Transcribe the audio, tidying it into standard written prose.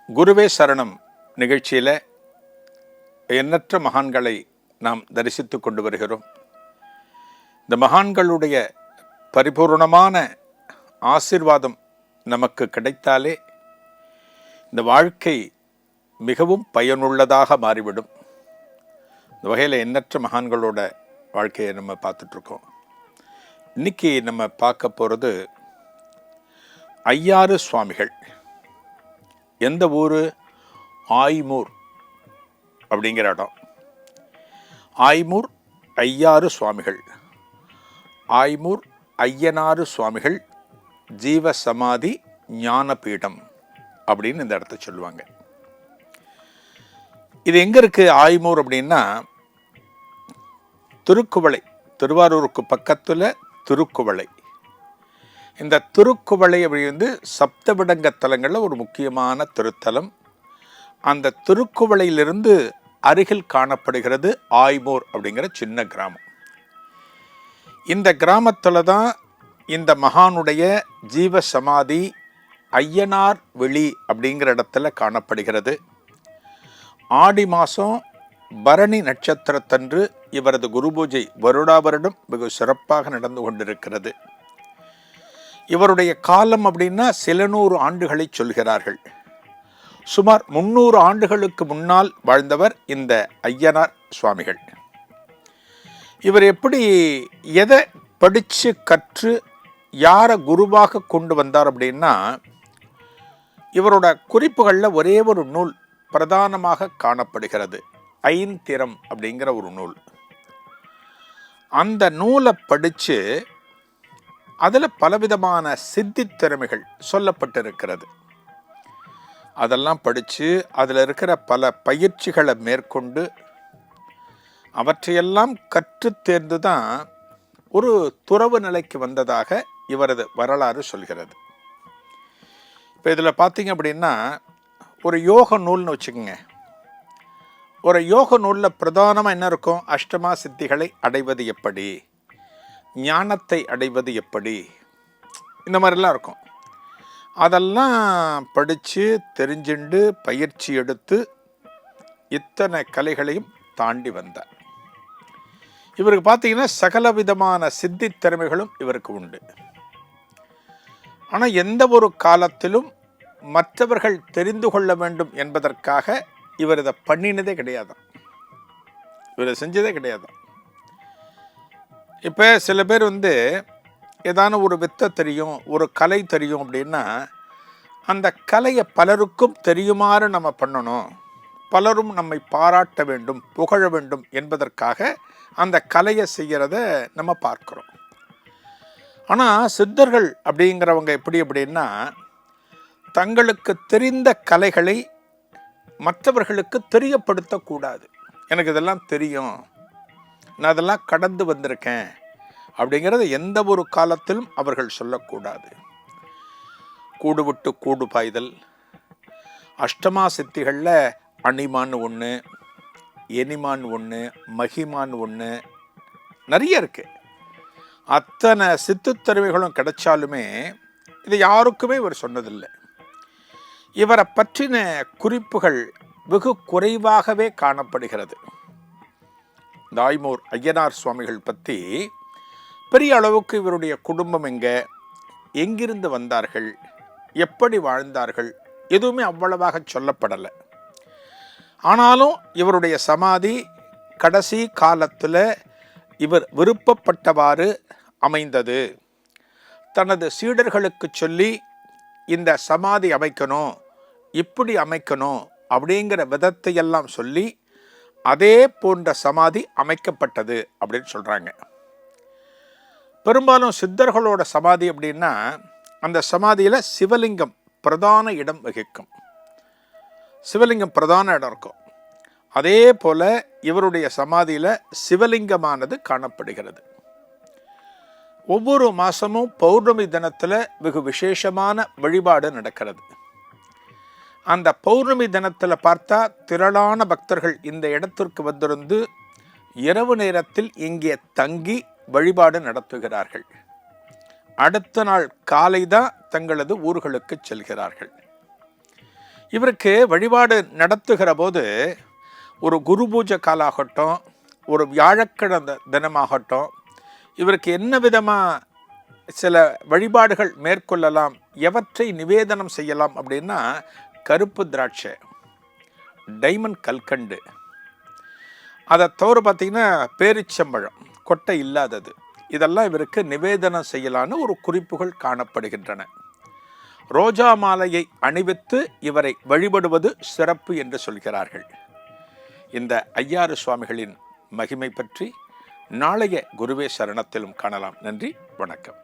குருவே சரணம் நிகழ்ச்சியில் எண்ணற்ற மகான்களை நாம் தரிசித்து கொண்டு வருகிறோம். இந்த மகான்களுடைய பரிபூர்ணமான ஆசீர்வாதம் நமக்கு கிடைத்தாலே இந்த வாழ்க்கை மிகவும் பயனுள்ளதாக மாறிவிடும். இந்த வகையில் எண்ணற்ற மகான்களோட வாழ்க்கையை நம்ம பார்த்துட்ருக்கோம். இன்னைக்கு நம்ம பார்க்க போகிறது ஐயாறு சுவாமிகள். எந்த ஊர்? ஆய்மூர் அப்படிங்கிற இடம். ஆய்மூர் ஐயாறு சுவாமிகள், ஆய்மூர் ஐயனாறு சுவாமிகள் ஜீவ சமாதி ஞானபீடம் அப்படின்னு இந்த இடத்த சொல்லுவாங்க. இது எங்கே இருக்குது ஆய்மூர் அப்படின்னா, திருக்குவளை, திருவாரூருக்கு பக்கத்தில் திருக்குவளை. இந்த திருக்குவளை அப்படி சப்தவிடங்க தலங்களில் ஒரு முக்கியமான திருத்தலம். அந்த திருக்குவளையிலிருந்து அருகில் காணப்படுகிறது ஆய்மூர் அப்படிங்கிற சின்ன கிராமம். இந்த கிராமத்தில் தான் இந்த மகானுடைய ஜீவ சமாதி ஐயனார் வெளி அப்படிங்கிற இடத்துல காணப்படுகிறது. ஆடி மாதம் பரணி நட்சத்திரத்தன்று இவரது குரு பூஜை வருடா வருடம் வெகு சிறப்பாக நடந்து கொண்டிருக்கிறது. இவருடைய காலம் அப்படின்னா சில நூறு ஆண்டுகளை சொல்கிறார்கள். சுமார் 300 ஆண்டுகளுக்கு முன்னால் வாழ்ந்தவர் இந்த ஐயனார் சுவாமிகள். இவர் எப்படி எதை படித்து கற்று யாரை குருவாக கொண்டு வந்தார் அப்படின்னா, இவரோட குறிப்புகளில் ஒரே ஒரு நூல் பிரதானமாக காணப்படுகிறது, ஐந்திரம் அப்படிங்கிற ஒரு நூல். அந்த நூலை படித்து அதில் பலவிதமான சித்தி திறமைகள் சொல்லப்பட்டிருக்கிறது. அதெல்லாம் படித்து அதில் இருக்கிற பல பயிற்சிகளை மேற்கொண்டு அவற்றையெல்லாம் கற்று தேர்ந்து தான் ஒரு துறவு நிலைக்கு வந்ததாக இவரது வரலாறு சொல்கிறது. இப்போ இதில் பார்த்தீங்க அப்படின்னா, ஒரு யோக நூல்னு வச்சுக்கோங்க. ஒரு யோக நூலில் பிரதானமாக என்ன இருக்கும்? அஷ்டமா சித்திகளை அடைவது எப்படி, ஞானத்தை அடைவது எப்படி, இந்த மாதிரிலாம் இருக்கும். அதெல்லாம் படித்து தெரிஞ்சுண்டு பயிற்சி எடுத்து இத்தனை கலைகளையும் தாண்டி வந்தார். இவருக்கு பார்த்தீங்கன்னா சகல விதமான சித்தி திறமைகளும் இவருக்கு உண்டு. ஆனால் எந்த ஒரு காலத்திலும் மற்றவர்கள் தெரிந்து கொள்ள வேண்டும் என்பதற்காக இவர் இதை பண்ணினதே கிடையாது, இவர் செஞ்சதே கிடையாது. இப்போ சில பேர் ஏதான ஒரு வித்தை தெரியும், ஒரு கலை தெரியும் அப்படின்னா அந்த கலையை பலருக்கும் தெரியுமாறு நம்ம பண்ணணும், பலரும் நம்மை பாராட்ட வேண்டும், புகழ வேண்டும் என்பதற்காக அந்த கலையை செய்கிறத நம்ம பார்க்குறோம். ஆனால் சித்தர்கள் அப்படிங்கிறவங்க எப்படி அப்படின்னா, தங்களுக்கு தெரிந்த கலைகளை மற்றவர்களுக்கு தெரியப்படுத்தக்கூடாது. எனக்கு இதெல்லாம் தெரியும், நான் அதெல்லாம் கடந்து வந்திருக்கேன் அப்படிங்கிறத எந்த ஒரு காலத்திலும் அவர்கள் சொல்லக்கூடாது. கூடு விட்டு கூடு பாய்தல், அஷ்டமா சித்திகளில் அணிமான் ஒன்று, எனிமான் ஒன்று, மகிமான் ஒன்று, நிறைய இருக்குது. அத்தனை சித்துத்திறமைகளும் கிடைச்சாலுமே இது யாருக்குமே இவர் சொன்னதில்லை. இவரை பற்றின குறிப்புகள் வெகு குறைவாகவே காணப்படுகிறது. ஆய்மூர் ஐயனார் சுவாமிகள் பற்றி பெரிய அளவுக்கு இவருடைய குடும்பம் எங்கிருந்து வந்தார்கள், எப்படி வாழ்ந்தார்கள், எதுவுமே அவ்வளவாக சொல்லப்படலை. ஆனாலும் இவருடைய சமாதி கடைசி காலத்தில் இவர் விருப்பப்பட்டவாறு அமைந்தது. தனது சீடர்களுக்கு சொல்லி இந்த சமாதி அமைக்கணும், இப்படி அமைக்கணும் அப்படிங்கிற விதத்தையெல்லாம் சொல்லி அதே போன்ற சமாதி அமைக்கப்பட்டது அப்படின்னு சொல்கிறாங்க. பெரும்பாலும் சித்தர்களோட சமாதி அப்படின்னா அந்த சமாதியில் சிவலிங்கம் பிரதான இடம் வகிக்கும், சிவலிங்கம் பிரதான இடம் இருக்கும். அதே போல் இவருடைய சமாதியில் சிவலிங்கமானது காணப்படுகிறது. ஒவ்வொரு மாதமும் பௌர்ணமி தினத்தில் வெகு விசேஷமான வழிபாடு நடக்கிறது. அந்த பௌர்ணமி தினத்தில் பார்த்தா திரளான பக்தர்கள் இந்த இடத்திற்கு வந்திருந்து இரவு நேரத்தில் இங்கே தங்கி வழிபாடு நடத்துகிறார்கள். அடுத்த நாள் காலை தான் தங்களது ஊர்களுக்கு செல்கிறார்கள். இவருக்கு வழிபாடு நடத்துகிற போது ஒரு குரு பூஜை காலாகட்டும், ஒரு வியாழக்கிழமை தினமாகட்டும், இவருக்கு என்ன விதமாக சில வழிபாடுகள் மேற்கொள்ளலாம், எவற்றை நிவேதனம் செய்யலாம் அப்படின்னா, கருப்பு திராட்சை, டைமண்ட் கல்கண்டு, அதை தவிர பார்த்திங்கன்னா பேரிச்சம்பழம், கொட்டை இல்லாதது, இதெல்லாம் இவருக்கு நிவேதனம் செய்யலான்னு ஒரு குறிப்புகள் காணப்படுகின்றன. ரோஜா மாலையை அணிவித்து இவரை வழிபடுவது சிறப்பு என்று சொல்கிறார்கள். இந்த ஐயாறு சுவாமிகளின் மகிமை பற்றி நாளைய குருவே சரணத்திலும் காணலாம். நன்றி, வணக்கம்.